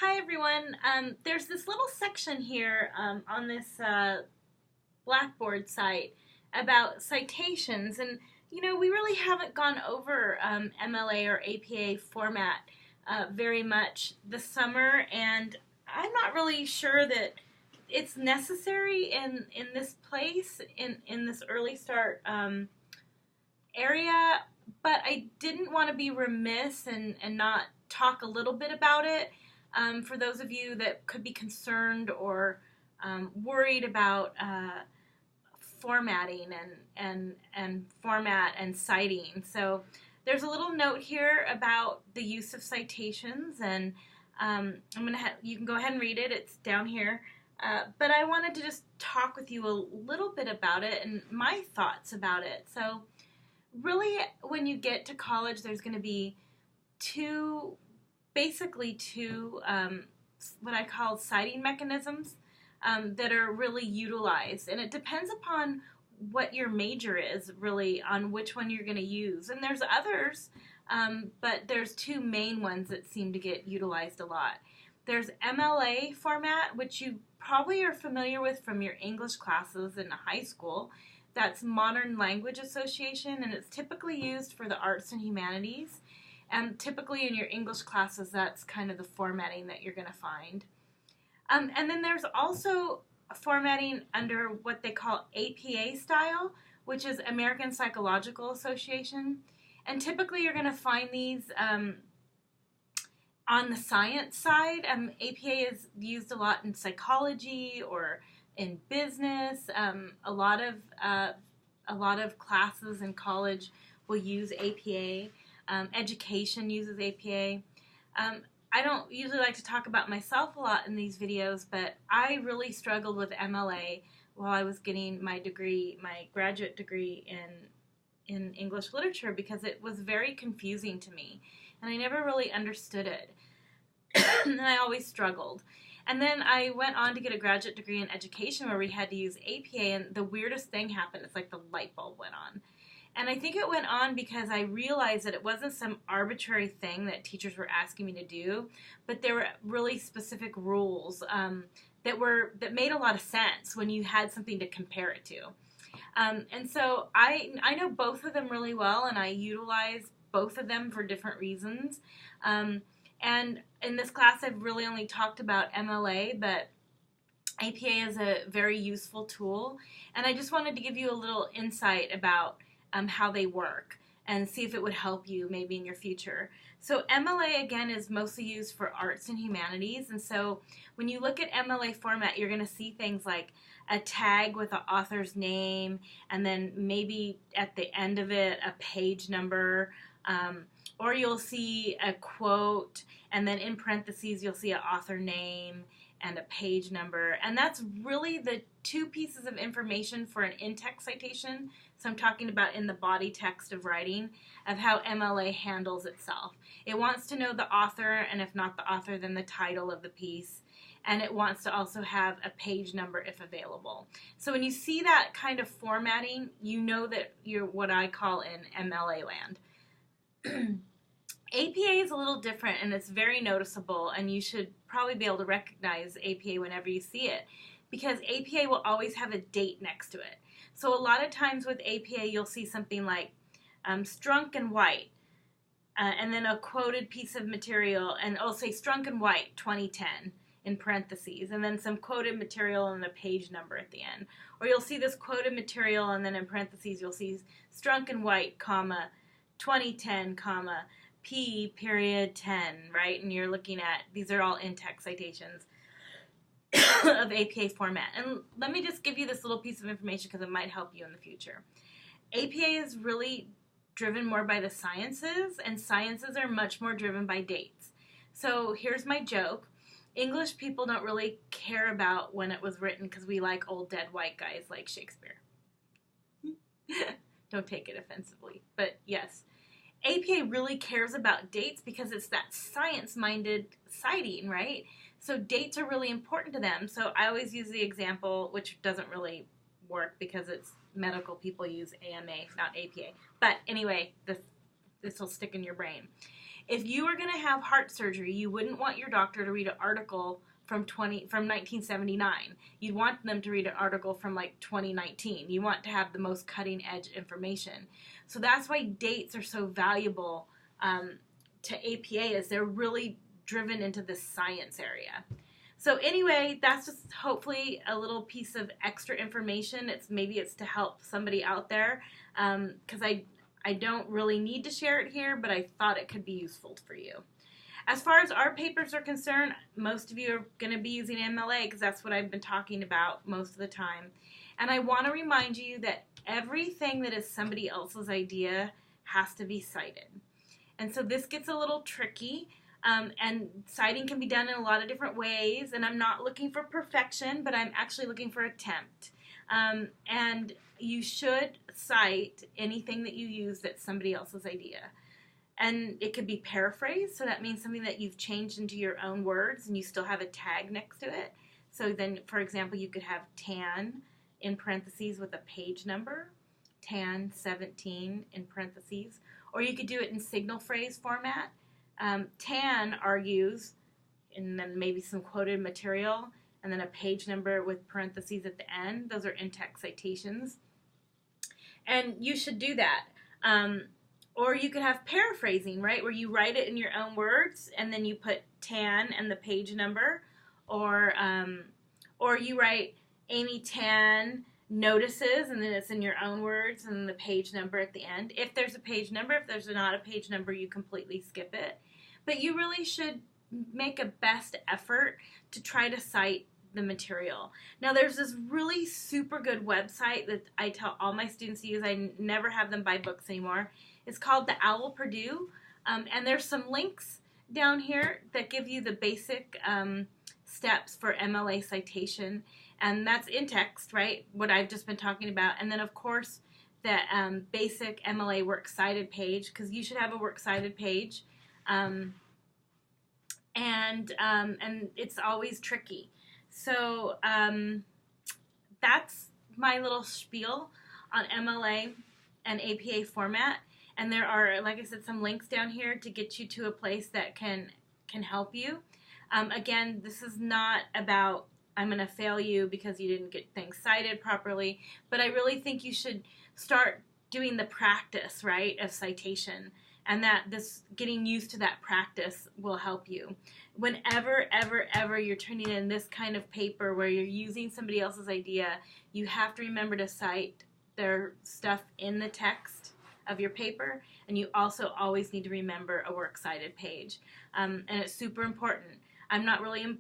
Hi everyone. There's this little section here on this Blackboard site about citations, and we really haven't gone over MLA or APA format very much this summer, and I'm not really sure that it's necessary in this place in this early start area, but I didn't want to be remiss and not talk a little bit about it. For those of you that could be concerned or worried about formatting and format and citing. So there's a little note here about the use of citations, and you can go ahead and read it. It's down here. But I wanted to just talk with you a little bit about it and my thoughts about it. So really, when you get to college, there's going to be basically two what I call citing mechanisms that are really utilized, and it depends upon what your major is, really, on which one you're going to use. And there's others, but there's two main ones that seem to get utilized a lot. There's MLA format, which you probably are familiar with from your English classes in high school. That's Modern Language Association, and it's typically used for the arts and humanities. And typically in your English classes, that's kind of the formatting that you're going to find. And then there's also formatting under what they call APA style, which is American Psychological Association. And typically you're going to find these on the science side. APA is used a lot in psychology or in business. A lot of classes in college will use APA. Education uses APA. I don't usually like to talk about myself a lot in these videos, but I really struggled with MLA while I was getting my degree, my graduate degree in English literature, because it was very confusing to me, and I never really understood it, and I always struggled. And then I went on to get a graduate degree in education where we had to use APA, and the weirdest thing happened. It's like the light bulb went on. And I think it went on because I realized that it wasn't some arbitrary thing that teachers were asking me to do, but there were really specific rules that made a lot of sense when you had something to compare it to. And so I know both of them really well, and I utilize both of them for different reasons. And in this class, I've really only talked about MLA, but APA is a very useful tool. And I just wanted to give you a little insight about how they work and see if it would help you maybe in your future. So MLA, again, is mostly used for arts and humanities. And so when you look at MLA format, you're going to see things like a tag with the author's name, and then maybe at the end of it, a page number, or you'll see a quote, and then in parentheses, you'll see an author name and a page number. And that's really the two pieces of information for an in-text citation. So I'm talking about in the body text of writing, of how MLA handles itself. It wants to know the author, and if not the author, then the title of the piece. And it wants to also have a page number if available. So when you see that kind of formatting, you know that you're what I call in MLA land. APA is a little different, and it's very noticeable, and you should probably be able to recognize APA whenever you see it, because APA will always have a date next to it. So a lot of times with APA, you'll see something like Strunk and White, and then a quoted piece of material, and it'll say Strunk and White 2010 in parentheses, and then some quoted material and a page number at the end. Or you'll see this quoted material, and then in parentheses you'll see Strunk and White, comma, 2010, comma, P period 10, right? And you're looking at, these are all in-text citations of APA format. And let me just give you this little piece of information because it might help you in the future. APA is really driven more by the sciences, and sciences are much more driven by dates. So here's my joke. English people don't really care about when it was written because we like old dead white guys like Shakespeare. Don't take it offensively, but yes. APA really cares about dates because it's that science-minded citing, right? So dates are really important to them. So I always use the example, which doesn't really work because it's medical people use AMA, not APA. But anyway, this will stick in your brain. If you were going to have heart surgery, you wouldn't want your doctor to read an article from 1979. You'd want them to read an article from like 2019. You want to have the most cutting edge information. So that's why dates are so valuable to APA, is they're really driven into the science area. So anyway, that's just hopefully a little piece of extra information. Maybe it's to help somebody out there, because I don't really need to share it here, but I thought it could be useful for you. As far as our papers are concerned, most of you are going to be using MLA because that's what I've been talking about most of the time. And I want to remind you that everything that is somebody else's idea has to be cited. And so this gets a little tricky, and citing can be done in a lot of different ways, and I'm not looking for perfection, but I'm actually looking for attempt. And you should cite anything that you use that's somebody else's idea. And it could be paraphrased, so that means something that you've changed into your own words and you still have a tag next to it. So then, for example, you could have tan in parentheses with a page number, tan 17 in parentheses, or you could do it in signal phrase format. Tan argues, and then maybe some quoted material, and then a page number with parentheses at the end. Those are in-text citations. And you should do that. Or you could have paraphrasing, right, where you write it in your own words and then you put tan and the page number. Or you write Amy Tan notices and then it's in your own words and then the page number at the end. If there's a page number, if there's not a page number, you completely skip it. But you really should make a best effort to try to cite the material. Now there's this really super good website that I tell all my students to use. I never have them buy books anymore. It's called the Owl Purdue, and there's some links down here that give you the basic steps for MLA citation, and that's in text, right, what I've just been talking about. And then of course the basic MLA works cited page, because you should have a works cited page, and it's always tricky. So that's my little spiel on MLA and APA format. And there are, like I said, some links down here to get you to a place that can help you. Again, this is not about I'm going to fail you because you didn't get things cited properly, but I really think you should start doing the practice, right, of citation, and that this getting used to that practice will help you. Whenever, ever you're turning in this kind of paper where you're using somebody else's idea, you have to remember to cite their stuff in the text of your paper, and you also always need to remember a works cited page. And it's super important. I'm not really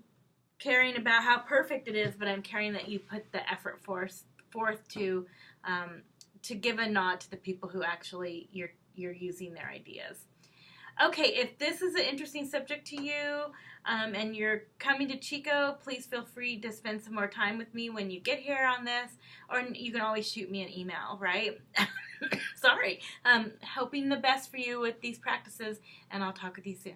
caring about how perfect it is, but I'm caring that you put the effort forth to give a nod to the people who actually you're using their ideas. Okay, if this is an interesting subject to you, and you're coming to Chico, please feel free to spend some more time with me when you get here on this, or you can always shoot me an email, right? Sorry. Hoping the best for you with these practices, and I'll talk with you soon.